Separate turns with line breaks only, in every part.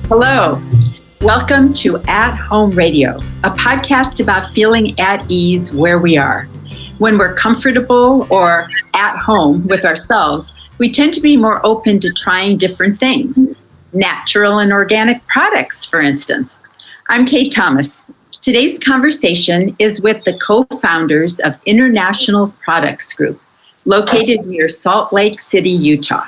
Hello. Welcome to At Home Radio, a podcast about feeling at ease where we are. When we're comfortable or at home with ourselves, we tend to be more open to trying different things, natural and organic products, for instance. I'm Kate Thomas. Today's conversation is with the co-founders of International Products Group, located near Salt Lake City, Utah.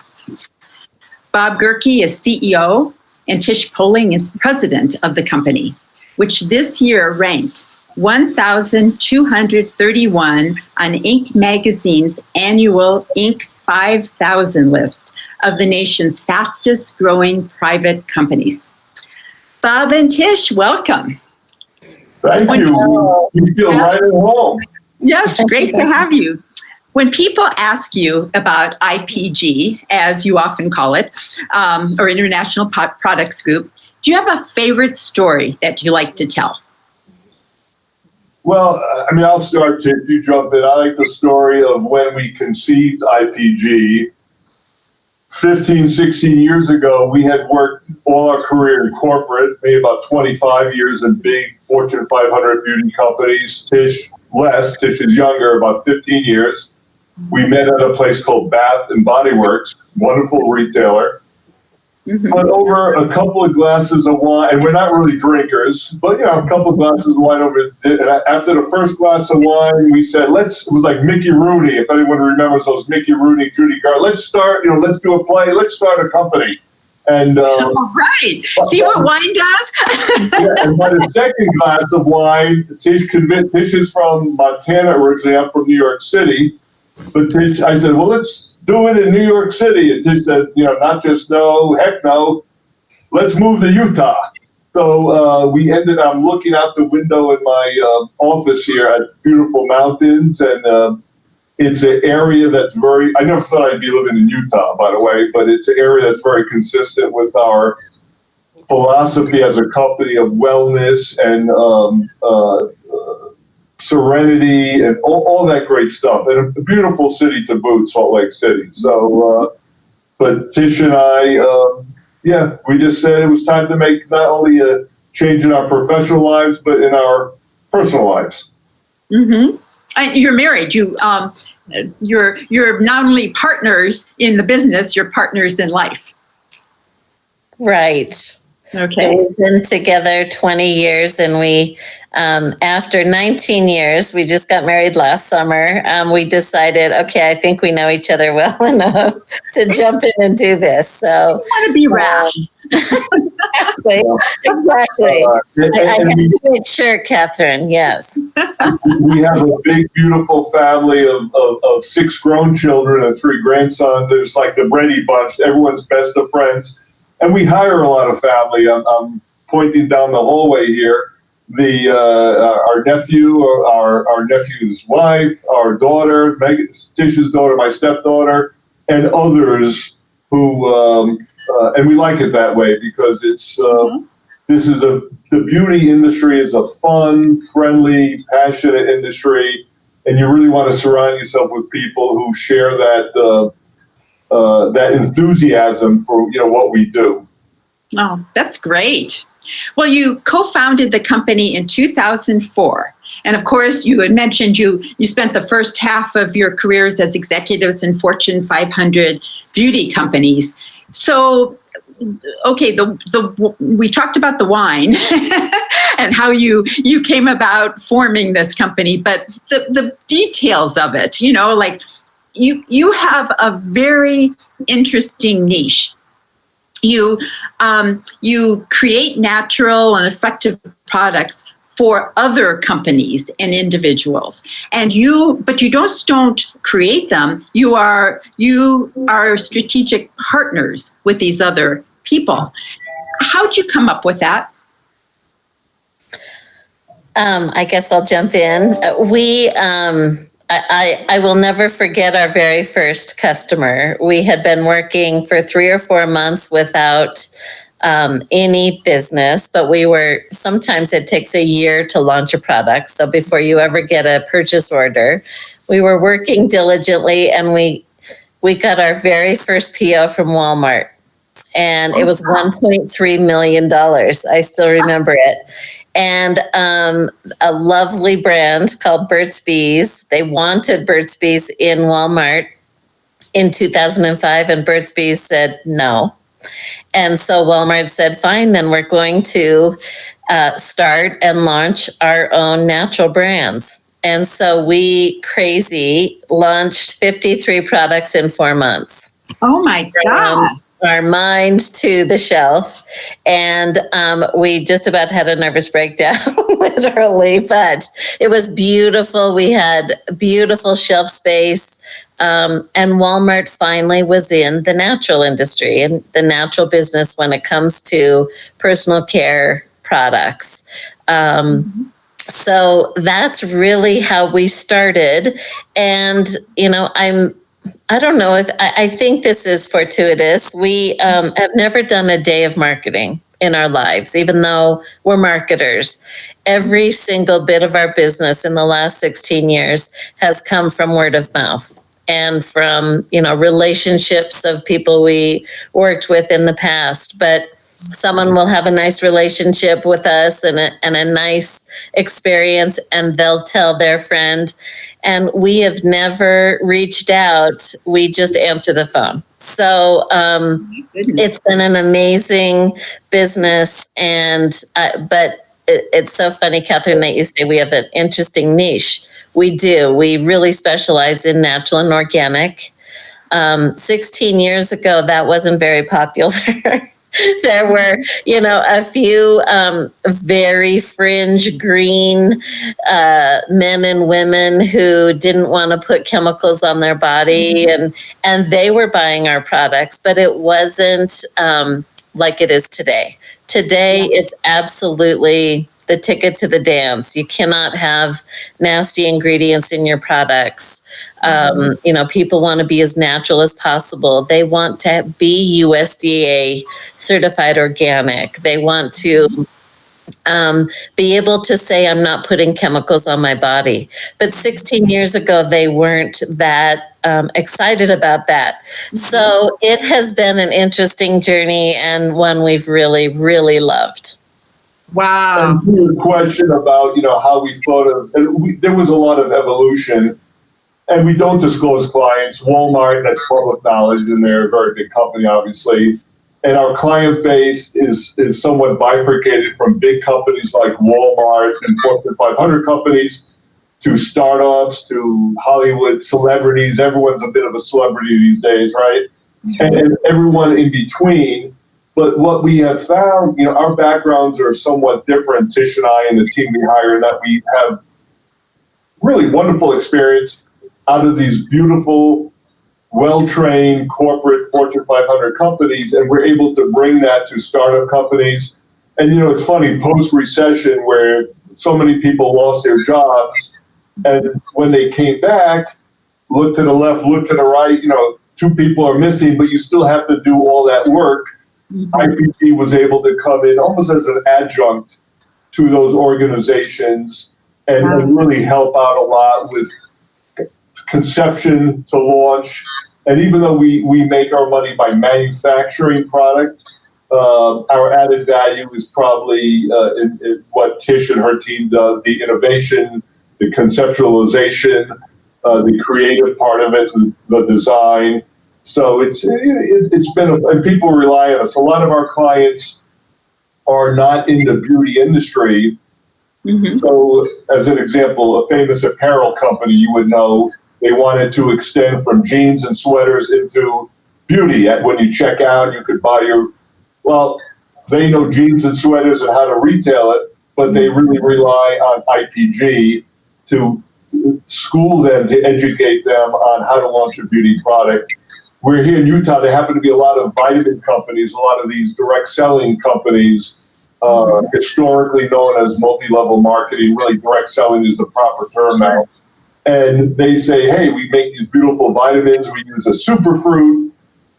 Bob Goehrke is CEO, and Tish Poling is president of the company, which this year ranked 1,231 on Inc. magazine's annual Inc. 5000 list of the nation's fastest growing private companies. Bob and Tish, welcome.
Thank you. You feel right at home.
Yes, great to have you. When people ask you about IPG, as you often call it, or International Products Group, do you have a favorite story that you like to tell?
Well, I'll start to you jump in. I like the story of when we conceived IPG. 15, 16 years ago, we had worked all our career in corporate, maybe about 25 years in big Fortune 500 beauty companies. Tish less, Tish is younger, about 15 years. We met at a place called Bath and Body Works, wonderful retailer. Mm-hmm. But over a couple of glasses of wine, and we're not really drinkers, but a couple of glasses of wine over. And after the first glass of wine, we said, it was like Mickey Rooney, if anyone remembers those Mickey Rooney, Judy Garland. Let's start, let's do a play, let's start a company. And
right. See what wine does?
And by the second glass of wine, Tish is from Montana originally. I'm from New York City. But Tish, I said, well, let's do it in New York City. And Tish said, not just no, heck no, let's move to Utah. So we ended up looking out the window in my office here at beautiful mountains. And it's an area that's I never thought I'd be living in Utah, by the way, but it's an area that's very consistent with our philosophy as a company of wellness and serenity and all that great stuff, and a beautiful city to boot, Salt Lake City. So, but Tish and I, we just said it was time to make not only a change in our professional lives, but in our personal lives.
Mm-hmm. And you're married. You're not only partners in the business, you're partners in life.
Right.
Okay.
We've been together 20 years, and we, after 19 years, we just got married last summer. We decided, okay, I think we know each other well enough to jump in and do this. So
you want to be rash.
Exactly. I had to make sure, Catherine. Yes.
We have a big, beautiful family of 6 grown children and 3 grandsons. It's like the Brady Bunch. Everyone's best of friends. And we hire a lot of family. I'm pointing down the hallway here. Our nephew, our nephew's wife, our daughter, Tish's daughter, my stepdaughter, and others who, and we like it that way because it's the beauty industry is a fun, friendly, passionate industry, and you really want to surround yourself with people who share that enthusiasm for what we do.
Oh, that's great. Well, you co-founded the company in 2004. And of course, you had mentioned you spent the first half of your careers as executives in Fortune 500 beauty companies. So, okay, we talked about the wine and how you came about forming this company, but the details of it, like you have a very interesting niche. You create natural and effective products for other companies and individuals, but you don't create them. You are strategic partners with these other people. How'd you come up with that?
I guess I'll jump in. I will never forget our very first customer. We had been working for 3 or 4 months without any business, but sometimes it takes a year to launch a product. So before you ever get a purchase order, we were working diligently, and we got our very first PO from Wal-Mart. and it was $1.3 million. I still remember it. And a lovely brand called Burt's Bees. They wanted Burt's Bees in Walmart in 2005, and Burt's Bees said no. And so Walmart said, fine, then we're going to start and launch our own natural brands. And so we launched 53 products in 4 months.
Oh my God.
Our mind to the shelf. And we just about had a nervous breakdown, literally, but it was beautiful. We had beautiful shelf space. And Walmart finally was in the natural industry and the natural business when it comes to personal care products. So that's really how we started. And, I don't know if I think this is fortuitous. We have never done a day of marketing in our lives, even though we're marketers. Every single bit of our business in the last 16 years has come from word of mouth and from, relationships of people we worked with in the past. But someone will have a nice relationship with us and a nice experience, and they'll tell their friend. And we have never reached out. We just answer the phone. So it's been an amazing business. But it's so funny, Catherine, that you say we have an interesting niche. We do. We really specialize in natural and organic. 16 years ago, that wasn't very popular. There were, a few very fringe green men and women who didn't want to put chemicals on their body, and they were buying our products, but it wasn't like it is today. Today, it's absolutely the ticket to the dance. You cannot have nasty ingredients in your products. People want to be as natural as possible. They want to be USDA certified organic. They want to be able to say, I'm not putting chemicals on my body. But 16 years ago, they weren't that excited about that. So it has been an interesting journey and one we've really, really loved.
Wow.
And your question about, how we thought of, there was a lot of evolution, and we don't disclose clients. Walmart, that's public knowledge, and they're a very big company, obviously. And our client base is somewhat bifurcated from big companies like Walmart and Fortune 500 companies to startups to Hollywood celebrities. Everyone's a bit of a celebrity these days, right? And everyone in between. But what we have found, our backgrounds are somewhat different, Tish and I and the team we hire, in that we have really wonderful experience out of these beautiful, well-trained corporate Fortune 500 companies, and we're able to bring that to startup companies. And, it's funny, post-recession, where so many people lost their jobs, and when they came back, look to the left, look to the right, 2 people are missing, but you still have to do all that work. IPG was able to come in almost as an adjunct to those organizations and really help out a lot with conception to launch. And even though we make our money by manufacturing product, our added value is probably in what Tish and her team does, the innovation, the conceptualization, the creative part of it, the design. So it's been, and people rely on us. A lot of our clients are not in the beauty industry. So as an example, a famous apparel company you would know, they wanted to extend from jeans and sweaters into beauty. When you check out, you could buy they know jeans and sweaters and how to retail it, but they really rely on IPG to school them, to educate them on how to launch a beauty product. We're here in Utah. There happen to be a lot of vitamin companies, a lot of these direct selling companies, historically known as multi-level marketing. Really, direct selling is the proper term now. And they say, hey, we make these beautiful vitamins. We use a superfruit.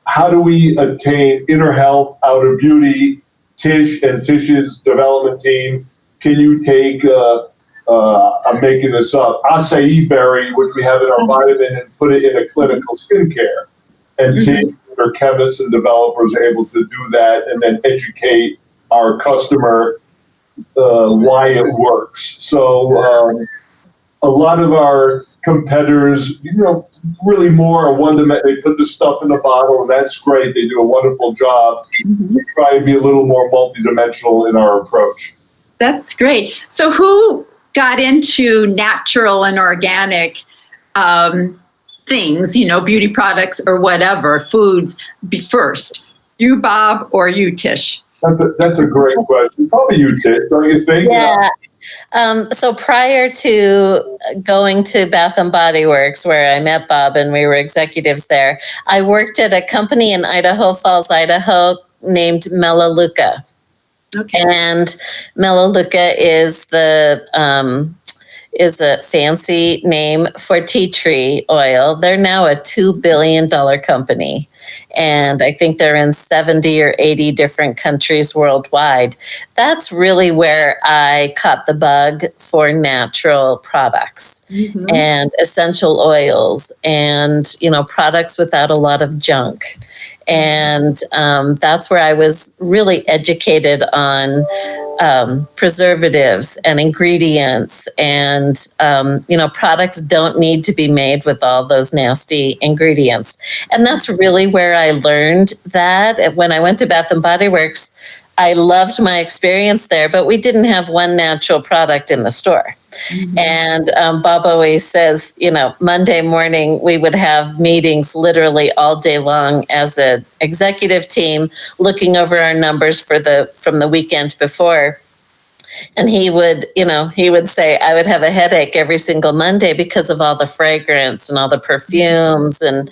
How do we attain inner health out of beauty? Tish and Tish's development team, can you take, I'm making this up, acai berry, which we have in our vitamin, and put it in a clinical skincare? And Tish, after chemists and developers are able to do that and then educate our customer why it works. So a lot of our competitors, really more one-dimensional. They put the stuff in the bottle, and that's great. They do a wonderful job. We try to be a little more multidimensional in our approach.
That's great. So who got into natural and organic things, beauty products or whatever, foods, first? You, Bob, or you, Tish?
That's a great question. Probably you, Tish, don't you think?
Yeah. So prior to going to Bath and Body Works, where I met Bob and we were executives there, I worked at a company in Idaho Falls, Idaho, named Melaleuca.
Okay.
And Melaleuca is a fancy name for tea tree oil. They're now a $2 billion company. And I think they're in 70 or 80 different countries worldwide. That's really where I caught the bug for natural products and essential oils and, products without a lot of junk. And that's where I was really educated on preservatives and ingredients and, products don't need to be made with all those nasty ingredients. And that's really where I learned that. When I went to Bath and Body Works, I loved my experience there, but we didn't have one natural product in the store. And Bob always says, Monday morning we would have meetings literally all day long as an executive team, looking over our numbers from the weekend before. And he would say I would have a headache every single Monday because of all the fragrance and all the perfumes and,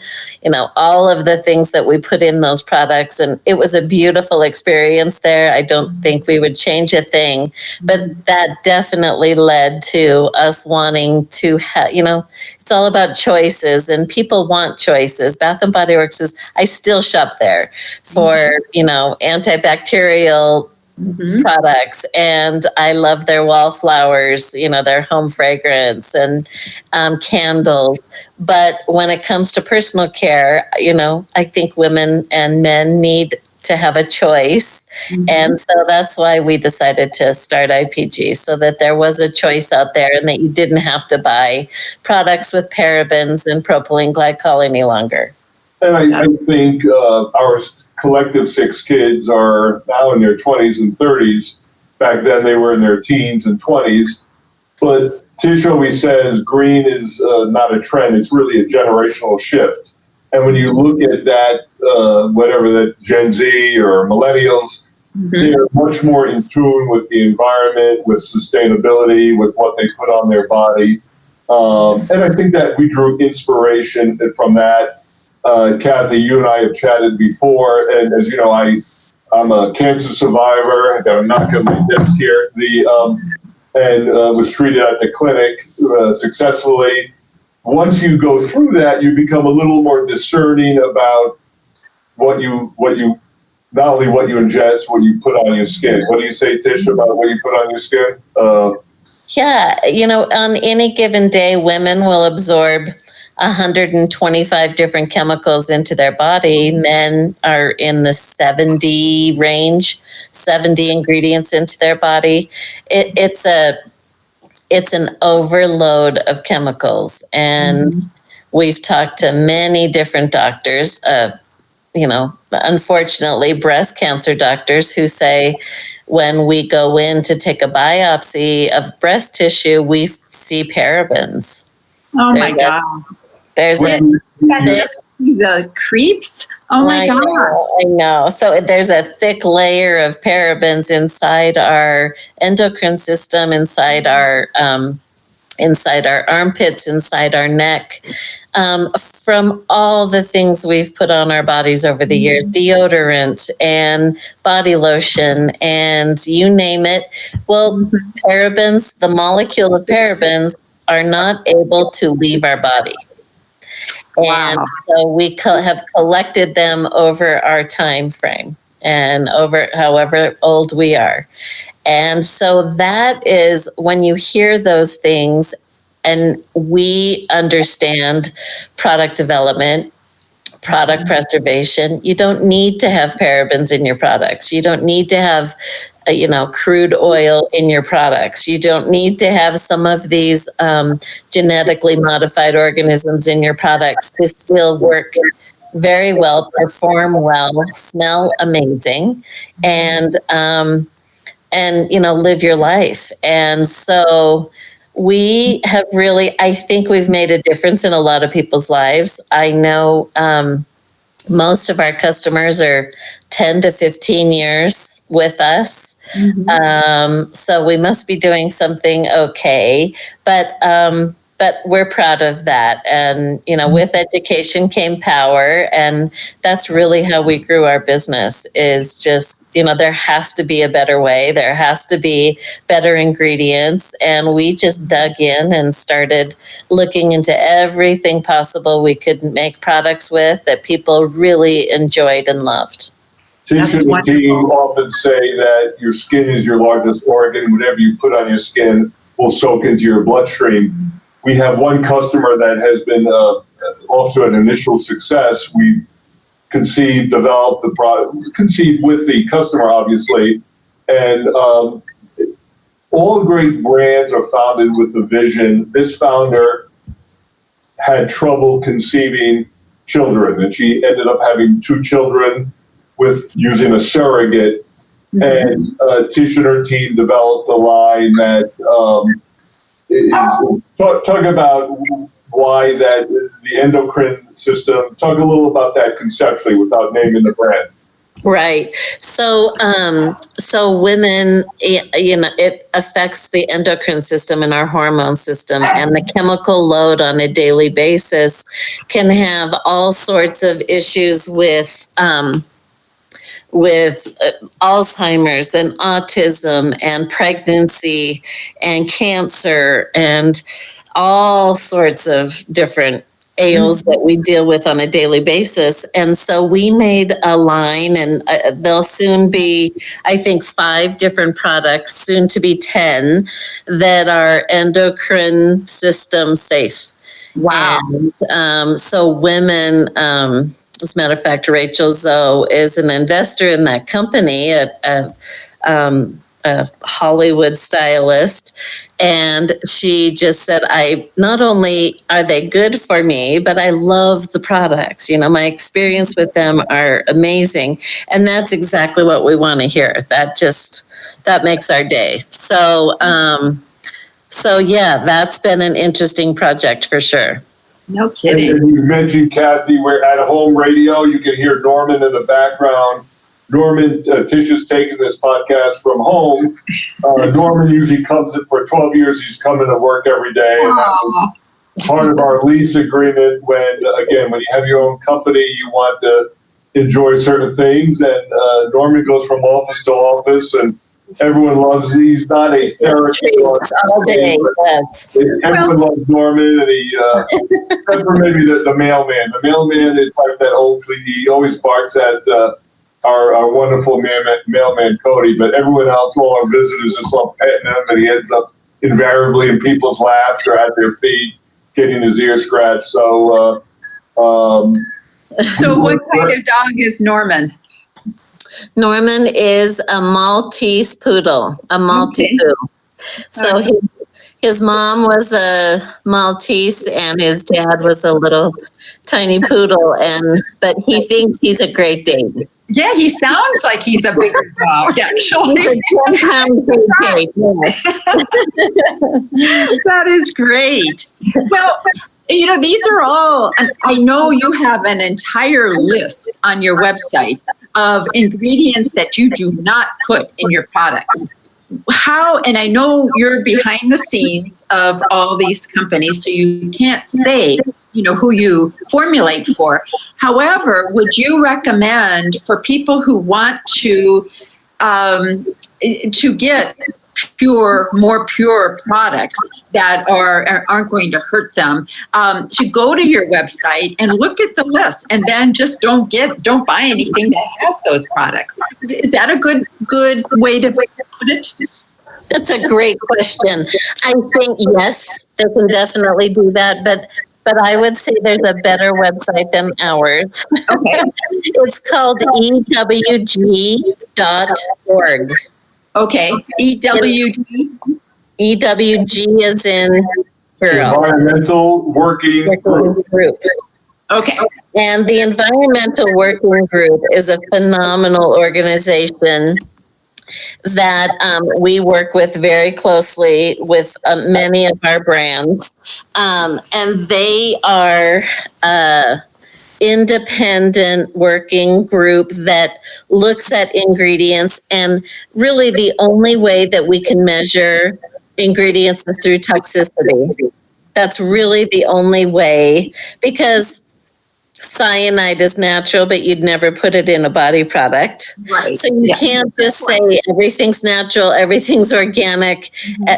all of the things that we put in those products. And it was a beautiful experience there. I don't think we would change a thing, but that definitely led to us wanting to have, it's all about choices and people want choices. Bath and Body Works I still shop there for, antibacterial products, and I love their wallflowers, their home fragrance and candles. But when it comes to personal care, I think women and men need to have a choice. And so that's why we decided to start IPG, so that there was a choice out there and that you didn't have to buy products with parabens and propylene glycol any longer.
And I think our collective 6 kids are now in their 20s and 30s. Back then they were in their teens and 20s. But Tish always says green is not a trend, it's really a generational shift. And when you look at that, whatever that Gen Z or millennials, they're much more in tune with the environment, with sustainability, with what they put on their body. And I think that we drew inspiration from that. Kathy, you and I have chatted before, and as you know, I'm a cancer survivor. I got a knock on my desk here. Was treated at the clinic successfully. Once you go through that, you become a little more discerning about what you not only what you ingest, what you put on your skin. What do you say, Tish, about what you put on your skin?
Yeah, on any given day, women will absorb 125 different chemicals into their body. Men are in the 70 range, 70 ingredients into their body. It's an overload of chemicals. And we've talked to many different doctors, unfortunately, breast cancer doctors who say when we go in to take a biopsy of breast tissue, we see parabens.
Oh my gosh.
There's
the creeps. Oh my gosh.
I know. So there's a thick layer of parabens inside our endocrine system, inside our armpits, inside our neck, from all the things we've put on our bodies over the years, deodorant and body lotion and you name it. Well, parabens, the molecule of parabens are not able to leave our body. And so we have collected them over our time frame and over however old we are. And so that is when you hear those things and we understand product development, product preservation. You don't need to have parabens in your products. You don't need to have, crude oil in your products. You don't need to have some of these genetically modified organisms in your products to still work very well, perform well, smell amazing, and live your life. And so we have really, I think we've made a difference in a lot of people's lives. I know most of our customers are 10 to 15 years with us. So we must be doing something okay. But we're proud of that. And, with education came power. And that's really how we grew our business, is just, there has to be a better way. There has to be better ingredients. And we just dug in and started looking into everything possible we could make products with that people really enjoyed and loved.
Tish and the team often say that your skin is your largest organ. Whatever you put on your skin will soak into your bloodstream. We have one customer that has been off to an initial success. We've developed the product, conceived with the customer, obviously. And all great brands are founded with a vision. This founder had trouble conceiving children, and she ended up having 2 children with using a surrogate. And Tish and her team developed a line that talk about why that the endocrine system. Talk a little about that conceptually without naming the brand.
Right. So women, it affects the endocrine system and our hormone system, and the chemical load on a daily basis can have all sorts of issues with Alzheimer's and autism and pregnancy and cancer and all sorts of different ails that we deal with on a daily basis. And so we made a line, and there'll soon be, I think, 5 different products, soon to be 10, that are endocrine system safe.
Wow.
And so women, as a matter of fact, Rachel Zoe is an investor in that company, a Hollywood stylist. And she just said, not only are they good for me, but I love the products. My experience with them are amazing. And that's exactly what we want to hear. That makes our day. So yeah, that's been an interesting project for sure.
No kidding.
And you mentioned, Kathy, we're at home radio. You can hear Norman in the background. Norman, Tish is taking this podcast from home. Norman usually comes in for 12 years. He's coming to work every day. And that was part of our lease agreement when you have your own company, you want to enjoy certain things. And Norman goes from office to office, and everyone loves him. He's not a therapist all day. Yes. Everyone loves Norman, and except for maybe the mailman. The mailman is like that old, he always barks at our wonderful mailman Cody, but everyone else, all our visitors, just love petting him, and he ends up invariably in people's laps or at their feet, getting his ear scratched. So
what kind of dog is Norman?
Norman is a Maltese poodle, a Maltese poodle. So his mom was a Maltese and his dad was a little tiny poodle, but he thinks he's a Great Dane.
Yeah, he sounds like he's a bigger dog, actually. That is great. Well, these are all, I know you have an entire list on your website of ingredients that you do not put in your products. And I know you're behind the scenes of all these companies, so you can't say, who you formulate for. However, would you recommend for people who want to get more pure products that aren't going to hurt them, to go to your website and look at the list, and then just don't buy anything that has those products? Is that a good way to put it?
That's a great question. I think, yes, they can definitely do that. But but I would say there's a better website than ours.
Okay.
It's called ewg.org.
Okay. EWD.
EWG is in girl.
Environmental Working Group.
Okay.
And the Environmental Working Group is a phenomenal organization that we work with very closely with many of our brands. And they are independent working group that looks at ingredients, and really the only way that we can measure ingredients is through toxicity. That's really the only way, because cyanide is natural, but you'd never put it in a body product.
Right.
So you can't just say everything's natural, everything's organic,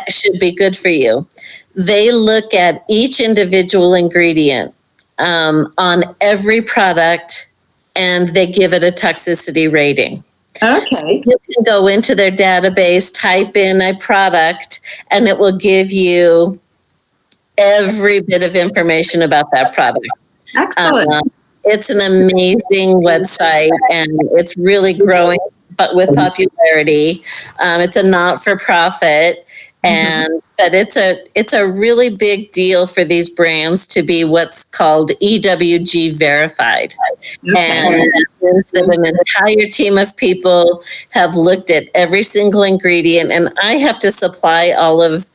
should be good for you. They look at each individual ingredient on every product, and they give it a toxicity rating.
Okay.
You can go into their database, type in a product, and it will give you every bit of information about that product.
Excellent.
It's an amazing website, and it's really growing, but with popularity. It's a not-for-profit, but it's a really big deal for these brands to be what's called EWG verified. And that means that an entire team of people have looked at every single ingredient, and I have to supply all of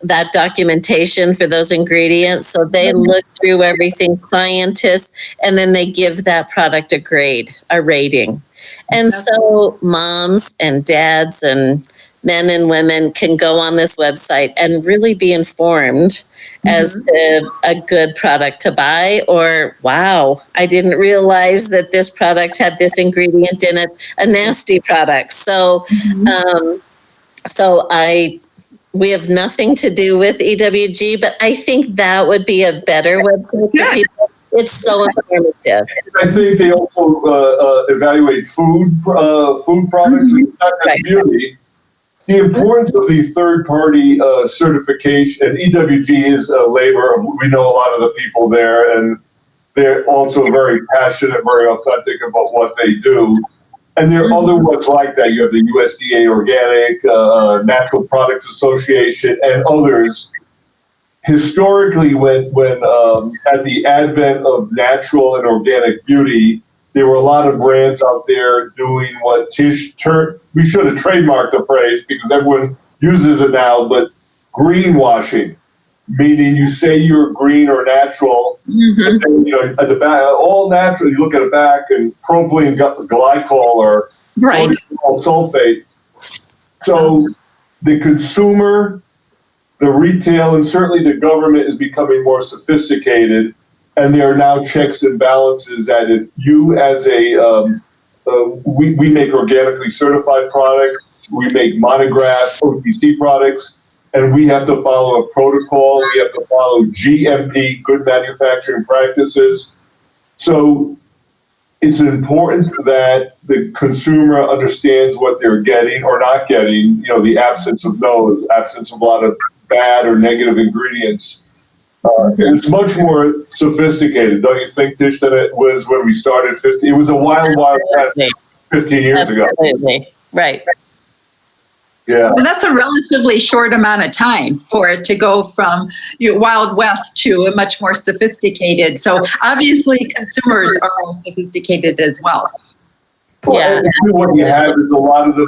that documentation for those ingredients. So they look through everything, scientists, and then they give that product a grade, a rating. And so moms and dads and men and women can go on this website and really be informed as to a good product to buy, or, wow, I didn't realize that this product had this ingredient in it, a nasty product. So, we have nothing to do with EWG, but I think that would be a better website for people. It's so informative.
I think they also evaluate food products, not just beauty. The importance of the third-party certification, and EWG is labor. We know a lot of the people there, and they're also very passionate, very authentic about what they do. And there are other ones like that. You have the USDA Organic, Natural Products Association, and others. Historically, when at the advent of natural and organic beauty, there were a lot of brands out there doing what Tish turned. We should have trademarked the phrase because everyone uses it now, but greenwashing, meaning you say you're green or natural, but then, at the back, all natural. You look at the back, and propylene glycol or sulfate. So the consumer, the retail, and certainly the government is becoming more sophisticated, and there are now checks and balances that if you as we make organically certified products, we make monograph OTC products, and we have to follow a protocol. We have to follow GMP, good manufacturing practices. So it's important that the consumer understands what they're getting or not getting, the absence of those, absence of a lot of bad or negative ingredients. It's much more sophisticated, don't you think, Tish, than it was when we started 15? It was a wild west 15 years ago.
Absolutely. Right.
Yeah.
And that's a relatively short amount of time for it to go from Wild West to a much more sophisticated. So obviously consumers are more sophisticated as well.
Yeah.
What you have is a lot of the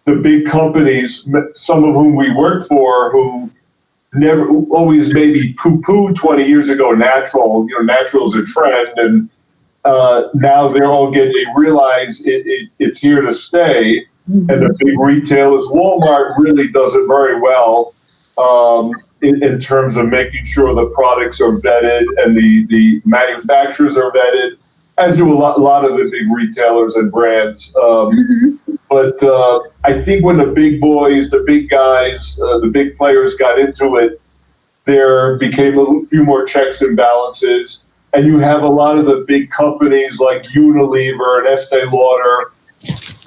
big companies, some of whom we work for, who never always maybe poo-pooed 20 years ago natural. Natural is a trend, and now they're all they realize it's here to stay. And the big retailers, Wal-Mart really does it very well in terms of making sure the products are vetted and the manufacturers are vetted, as do a lot of the big retailers and brands. But I think when the big boys, the big guys, the big players got into it, there became a few more checks and balances. And you have a lot of the big companies like Unilever and Estee Lauder,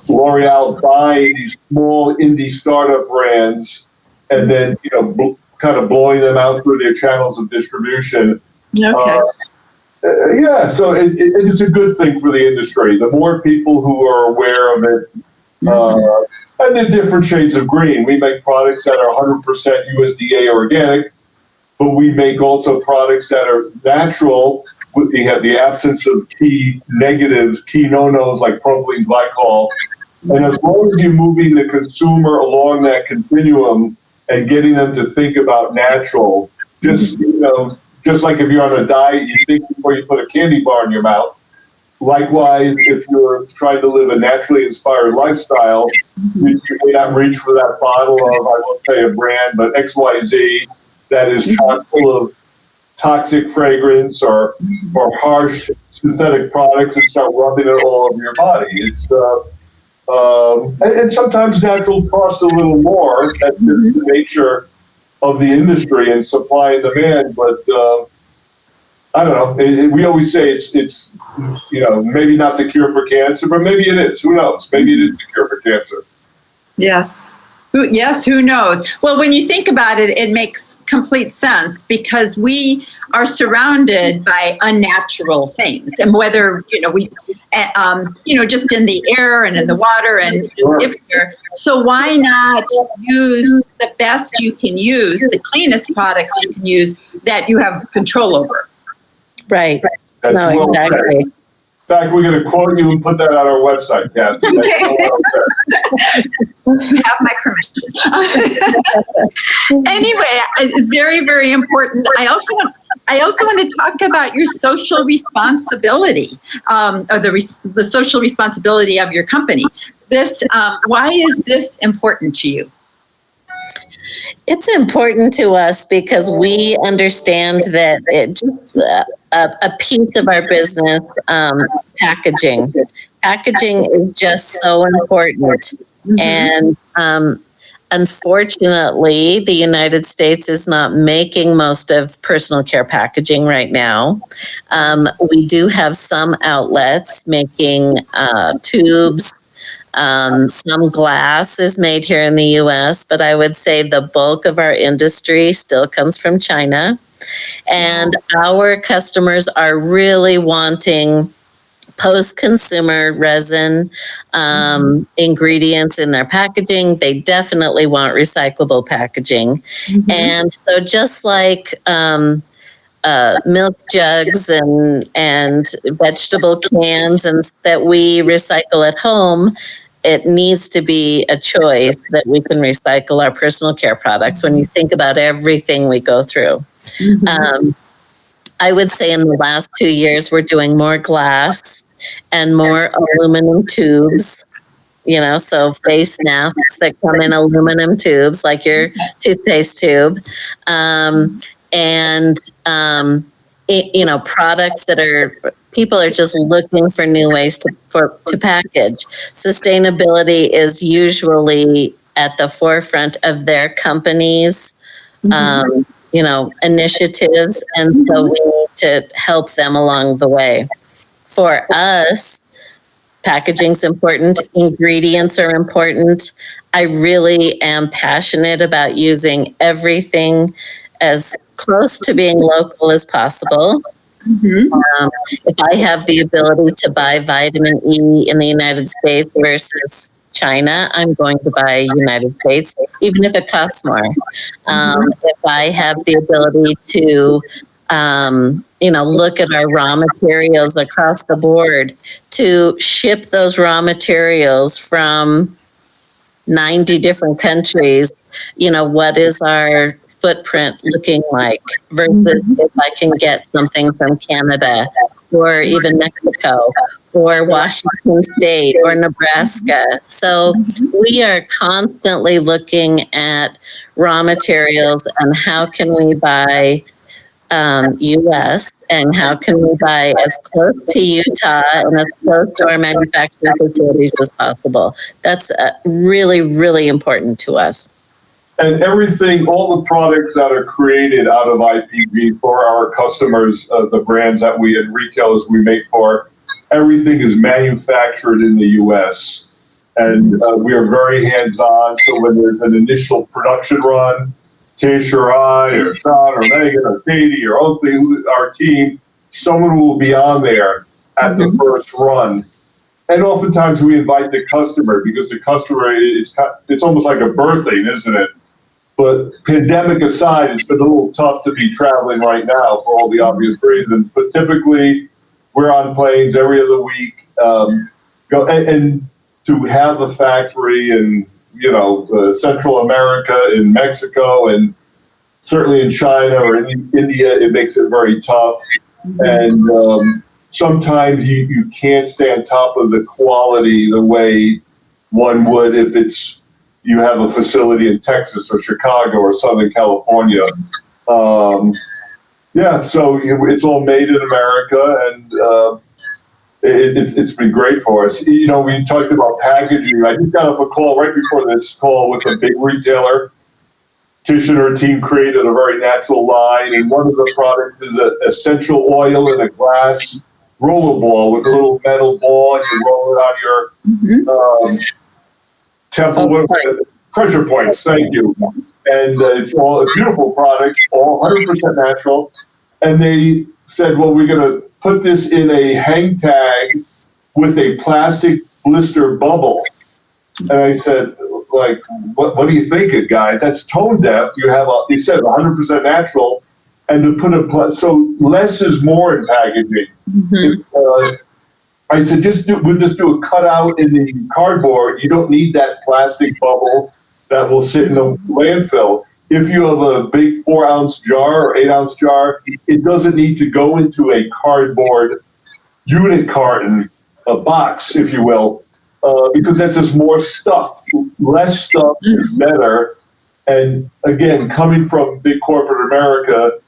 L'Oreal buying these small indie startup brands, and then kind of blowing them out through their channels of distribution.
Okay.
Yeah, so it is a good thing for the industry. The more people who are aware of it, and the different shades of green. We make products that are 100% USDA organic, but we make also products that are natural. We have the absence of key negatives, key no-nos like propylene glycol. And as long as you're moving the consumer along that continuum and getting them to think about natural, just like if you're on a diet, you think before you put a candy bar in your mouth. Likewise, if you're trying to live a naturally inspired lifestyle, you may not reach for that bottle of, I won't say a brand, but XYZ that is chock full of toxic fragrance or harsh synthetic products and start rubbing it all over your body. It's and sometimes natural cost a little more. That's just the nature of the industry and supply and demand, but I don't know. We always say it's maybe not the cure for cancer, but maybe it is. Who knows? Maybe it is the cure for cancer.
Yes. Yes, who knows? Well, when you think about it, it makes complete sense because we are surrounded by unnatural things, and whether just in the air and in the water and everywhere. So why not use the best you can use, the cleanest products you can use that you have control over?
Right.
That's
No, exactly.
In fact, we're going to quote you and put that on our website, Kathy.
Okay. You have my permission. Anyway, it's very, very important. I also want to talk about your social responsibility, or the social responsibility of your company. Why is this important to you?
It's important to us because we understand that a piece of our business, packaging. Packaging is just so important. And unfortunately, the United States is not making most of personal care packaging right now. We do have some outlets making tubes. Some glass is made here in the US, but I would say the bulk of our industry still comes from China. And our customers are really wanting post-consumer resin ingredients in their packaging. They definitely want recyclable packaging. And so just like milk jugs and vegetable cans and that we recycle at home, it needs to be a choice that we can recycle our personal care products when you think about everything we go through. I would say in the last 2 years, we're doing more glass and more aluminum tubes, so face masks that come in aluminum tubes, like your toothpaste tube. Products that people are just looking for new ways to package. Sustainability is usually at the forefront of their companies' initiatives, and so we need to help them along the way. For us, packaging's important, ingredients are important. I really am passionate about using everything as close to being local as possible. If I have the ability to buy vitamin E in the United States versus China, I'm going to buy United States, even if it costs more. If I have the ability to, look at our raw materials across the board, to ship those raw materials from 90 different countries, what is our footprint looking like versus if I can get something from Canada or even Mexico or Washington State or Nebraska. So we are constantly looking at raw materials and how can we buy U.S. and how can we buy as close to Utah and as close to our manufacturing facilities as possible. That's really, really important to us.
And everything, all the products that are created out of IPG for our customers, the brands that we and retailers we make for, everything is manufactured in the U.S. And we are very hands-on. So when there's an initial production run, Tish or I or Sean or Megan or Katie or Oakley, our team, someone will be on there at the first run. And oftentimes we invite the customer because the customer, it's almost like a birthing, isn't it? But pandemic aside, it's been a little tough to be traveling right now for all the obvious reasons. But typically, we're on planes every other week. And to have a factory in, Central America, in Mexico, and certainly in China or in India, it makes it very tough. And sometimes you can't stay on top of the quality the way one would if you have a facility in Texas or Chicago or Southern California. So it's all made in America, and it's been great for us. We talked about packaging. I just got off a call right before this call with a big retailer. Tish and her team created a very natural line, and one of the products is an essential oil in a glass rollerball with a little metal ball, and you roll it on your temple pressure points. Thank you. And it's a beautiful product, all 100% natural. And they said, well, we're going to put this in a hang tag with a plastic blister bubble. And I said, what do you think, guys? That's tone deaf. You said 100% natural, and to put so less is more in packaging. I said, we'll just do a cutout in the cardboard. You don't need that plastic bubble that will sit in the landfill. If you have a big 4-ounce jar or 8-ounce jar, it doesn't need to go into a cardboard unit carton, a box, if you will, because that's just more stuff. Less stuff is better. And again, coming from big corporate America,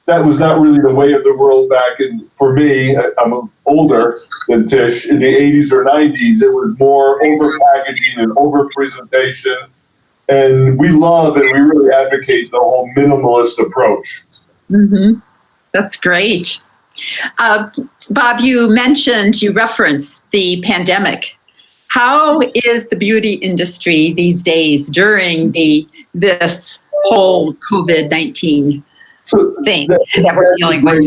that was not really the way of the world back in, for me, I'm older than Tish, in the 80s or 90s. It was more over-packaging and over-presentation. And we love and we really advocate the whole minimalist approach.
That's great. Bob, you referenced the pandemic. How is the beauty industry these days during this whole COVID-19 thing that we're dealing with?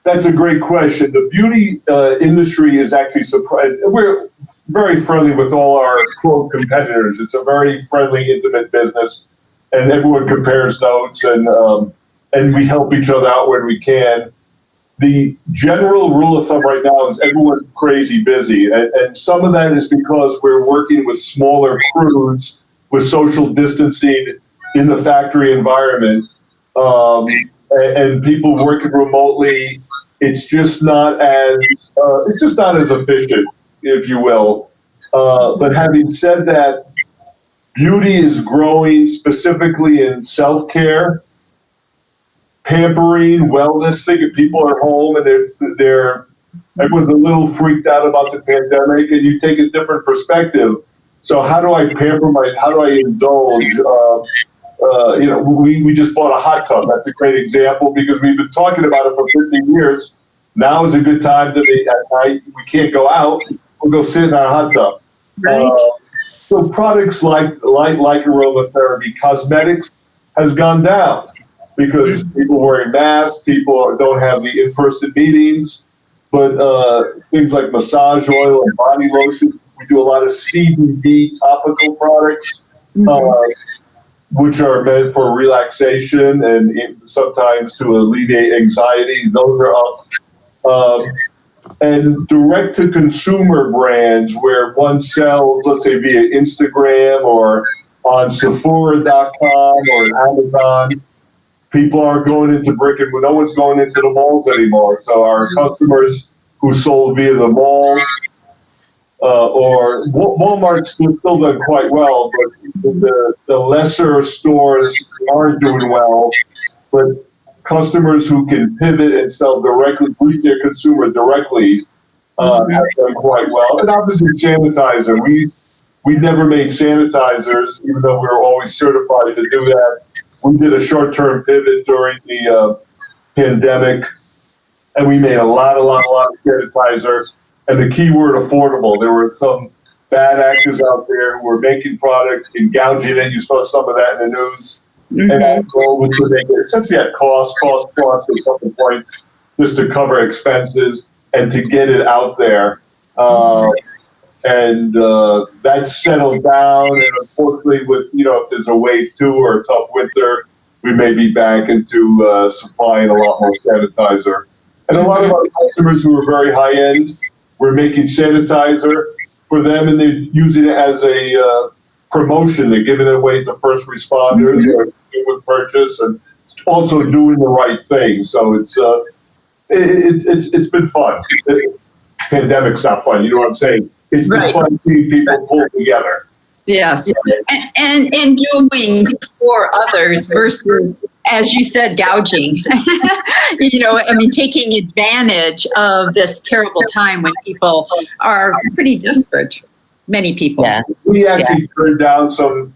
That's a great question. The beauty industry is actually surprised. We're very friendly with all our quote competitors. It's a very friendly, intimate business, and everyone compares notes, and we help each other out when we can. The general rule of thumb right now is everyone's crazy busy, and some of that is because we're working with smaller crews with social distancing in the factory environment. And people working remotely, it's just not as efficient, if you will. But having said that, beauty is growing specifically in self-care, pampering, wellness. Think if people are home and everyone's a little freaked out about the pandemic, and you take a different perspective. So how do I how do I indulge? We just bought a hot tub. That's a great example because we've been talking about it for 15 years. Now is a good time to be at night. We can't go out. We'll go sit in our hot tub.
Right.
So products like aromatherapy, cosmetics has gone down because people wearing masks, people don't have the in-person meetings. But things like massage oil and body lotion, we do a lot of CBD topical products. Which are meant for relaxation and sometimes to alleviate anxiety. Those are up. And direct-to-consumer brands where one sells, let's say, via Instagram or on Sephora.com or Amazon. People aren't going into no one's going into the malls anymore. So our customers who sold via the malls, or Walmart's still done quite well, but the lesser stores aren't doing well. But customers who can pivot and sell directly, reach their consumer directly, have done quite well. And obviously sanitizer. We never made sanitizers, even though we were always certified to do that. We did a short-term pivot during the pandemic, and we made a lot of sanitizer. And the key word, affordable. There were some bad actors out there who were making products and gouging it. You saw some of that in the news. And our goal was to make it essentially at cost at a couple points, just to cover expenses and to get it out there. And that's settled down. And unfortunately, with, if there's a wave 2 or a tough winter, we may be back into supplying a lot more sanitizer. And a lot of our customers who are very high end, we're making sanitizer for them, and they're using it as a promotion. They're giving it away to first responders or with purchase, and also doing the right thing. So it's been fun. Pandemic's not fun. You know what I'm saying? It's been fun seeing people pull together.
Yes, and doing for others versus, as you said, gouging. Taking advantage of this terrible time when people are pretty desperate. Many people.
Yeah.
We actually turned down some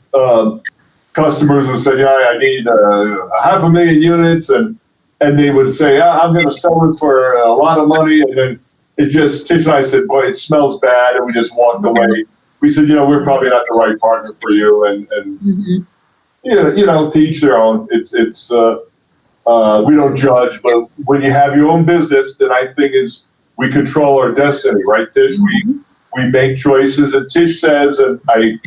customers who said, I need 500,000 units, and they would say, I'm going to sell it for a lot of money, and then Tish and I said, boy, it smells bad, and we just walked away. We said, we're probably not the right partner for you, and to each their own. It's we don't judge, but when you have your own business, then I think we control our destiny, right, Tish? We make choices, and Tish says, and I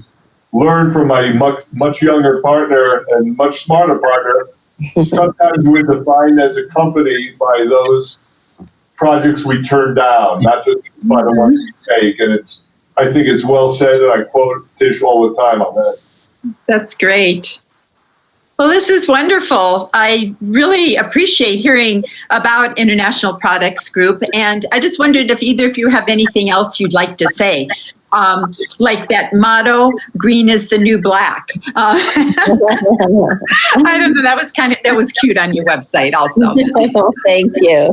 learned from my much younger partner and much smarter partner, sometimes we're defined as a company by those projects we turn down, not just by the ones we take. And I think it's well said, and I quote Tish all the time on that.
That's great. Well, this is wonderful. I really appreciate hearing about International Products Group, and I just wondered if either of you have anything else you'd like to say, like that motto, "Green is the new black." I don't know. That was cute on your website, also.
Thank you.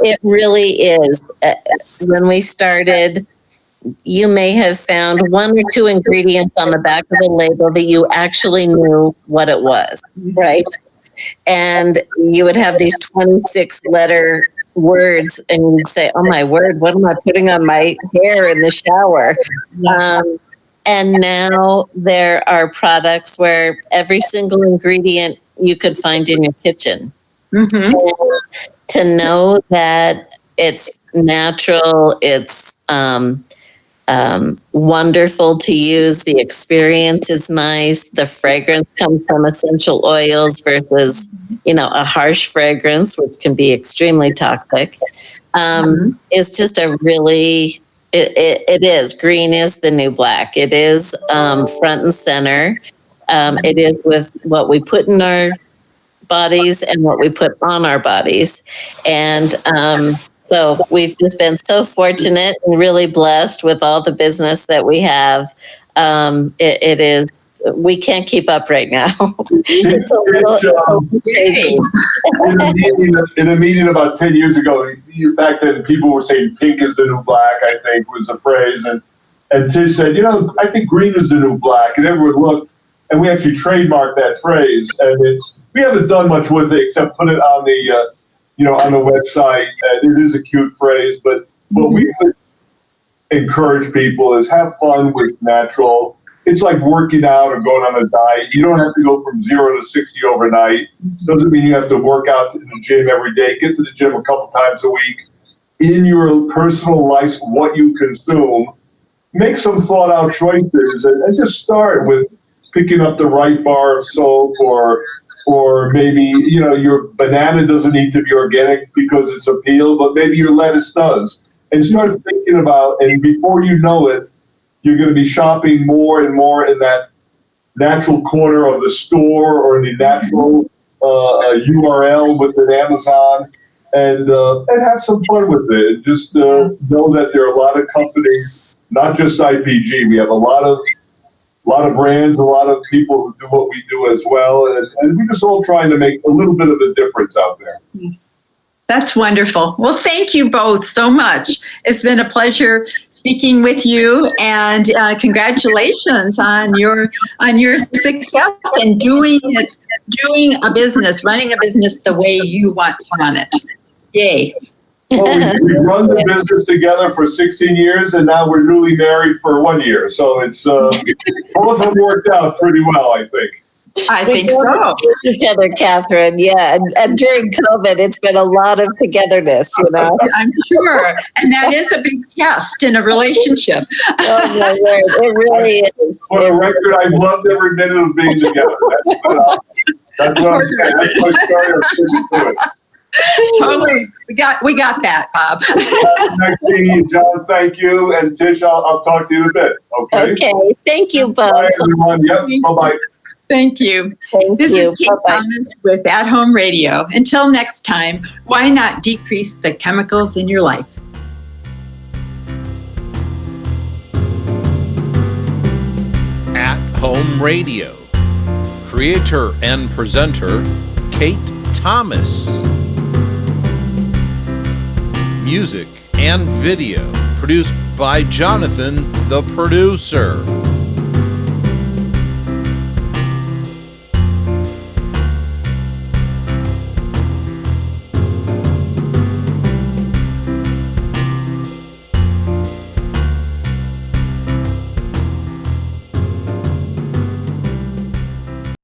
It really is. When we started, you may have found 1 or 2 ingredients on the back of the label that you actually knew what it was, right? And you would have these 26-letter words, and you'd say, oh my word, what am I putting on my hair in the shower? And now there are products where every single ingredient you could find in your kitchen. And to know that it's natural, it's wonderful to use. The experience is nice. The fragrance comes from essential oils versus, a harsh fragrance, which can be extremely toxic. It's just a really, it is. Green is the new black. It is front and center. It is with what we put in our bodies and what we put on our bodies. And so we've just been so fortunate and really blessed with all the business that we have. It is, we can't keep up right now. It's a little crazy.
In a meeting about 10 years ago, back then people were saying pink is the new black, I think was the phrase. And Tish said, I think green is the new black. And everyone looked, and we actually trademarked that phrase. And we haven't done much with it except put it on the on the website. It is a cute phrase, but what we would encourage people is have fun with natural. It's like working out or going on a diet. You don't have to go from 0 to 60 overnight. Doesn't mean you have to work out in the gym every day. Get to the gym a couple times a week. In your personal life, what you consume, make some thought out choices and just start with picking up the right bar of soap, or maybe, your banana doesn't need to be organic because it's a peel, but maybe your lettuce does. And start thinking about, and before you know it, you're going to be shopping more and more in that natural corner of the store or in the natural URL with an Amazon, and have some fun with it. Just know that there are a lot of companies, not just IPG. We have a lot of brands, a lot of people who do what we do as well. And we're just all trying to make a little bit of a difference out there.
Yes. That's wonderful. Well, thank you both so much. It's been a pleasure speaking with you, and congratulations on your success and doing a business, running a business the way you want to run it. Yay.
Well, we run the business together for 16 years, and now we're newly married for 1 year. So it's both have worked out pretty well, I think.
I
We
think
don't
so.
miss each other, Catherine. Yeah, and during COVID, it's been a lot of togetherness.
I'm sure. And that is a big test in a relationship.
Oh my word, it really is.
For the record, I've loved every minute of being together. That's what I'm saying. That's my story. I'm sticking to it.
Totally. We got that, Bob.
Nice meeting you, John. Thank you. And Tish, I'll talk to you in a bit. Okay.
Okay, thank you both.
Bye, everyone. Yep. Bye-bye.
Thank you.
Thank
This
you.
is Kate
Bye-bye.
Thomas with At Home Radio. Until next time, why not decrease the chemicals in your life?
At Home Radio. Creator and presenter, Kate Thomas. Music and video produced by Jonathan, the producer.